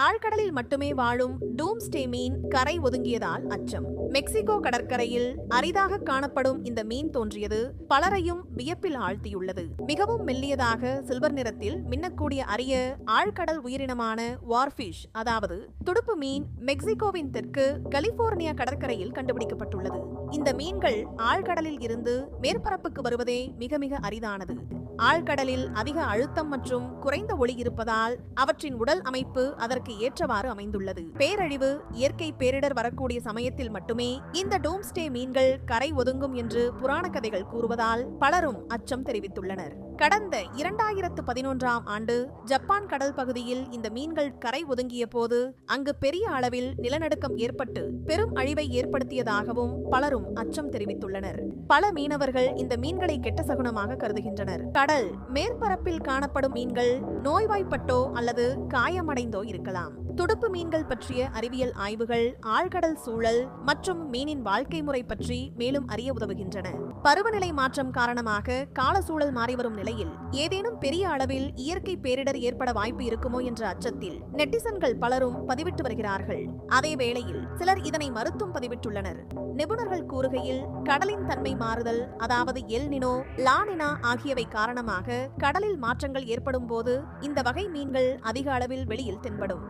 ஆழ்கடலில் மட்டுமே வாழும் டூம்ஸ்டே மீன் கரை ஒதுங்கியதால் அச்சம். மெக்சிகோ கடற்கரையில் அரிதாக காணப்படும் இந்த மீன் தோன்றியது பலரையும் வியப்பில் ஆழ்த்தியுள்ளது. மிகவும் மெல்லியதாக சில்வர் நிறத்தில் மின்னக்கூடிய அரிய ஆழ்கடல் உயிரினமான வார்ஃபிஷ், அதாவது துடுப்பு மீன், மெக்சிகோவின் தெற்கு கலிபோர்னியா கடற்கரையில் கண்டுபிடிக்கப்பட்டுள்ளது. இந்த மீன்கள் ஆழ்கடலில் இருந்து மேற்பரப்புக்கு வருவதே மிக மிக அரிதானது. ஆழ்கடலில் அதிக அழுத்தம் மற்றும் குறைந்த ஒளி இருப்பதால் அவற்றின் உடல் அமைப்பு அதற்கு ஏற்றவாறு அமைந்துள்ளது. பேரழிவு, இயற்கை பேரிடர் வரக்கூடிய சமயத்தில் மட்டுமே இந்த டூம்ஸ்டே மீன்கள் கரை ஒதுங்கும் என்று புராண கதைகள் கூறுவதால் பலரும் அச்சம் தெரிவித்துள்ளனர். கடந்த 2011ஆம் ஆண்டு ஜப்பான் கடல் பகுதியில் இந்த மீன்கள் கரை ஒதுங்கிய போது அங்கு பெரிய அளவில் நிலநடுக்கம் ஏற்பட்டு பெரும் அழிவை ஏற்படுத்தியதாகவும் பலரும் அச்சம் தெரிவித்துள்ளனர். பல மீனவர்கள் இந்த மீன்களை கெட்ட சகுனமாக கருதுகின்றனர். கடல் மேற்பரப்பில் காணப்படும் மீன்கள் நோய்வாய்ப்பட்டோ அல்லது காயமடைந்தோ இருக்கலாம். துடுப்பு மீன்கள் பற்றிய அறிவியல் ஆய்வுகள் ஆழ்கடல் சூழல் மற்றும் மீனின் வாழ்க்கை முறை பற்றி மேலும் அறிய உதவுகின்றன. பருவநிலை மாற்றம் காரணமாக கால சூழல் மாறிவரும் நிலையில் ஏதேனும் பெரிய அளவில் இயற்கை பேரிடர் ஏற்பட வாய்ப்பு இருக்குமோ என்ற அச்சத்தில் நெட்டிசன்கள் பலரும் பதிவிட்டு வருகிறார்கள். அதே வேளையில் சிலர் இதனை மறுத்தும் பதிவிட்டுள்ளனர். நிபுணர்கள் கூறுகையில், கடலின் தன்மை மாறுதல், அதாவது எல் நினோ, லா நினா ஆகியவை காரணமாக கடலில் மாற்றங்கள் ஏற்படும் போது இந்த வகை மீன்கள் அதிக அளவில் வெளியில் தென்படும்.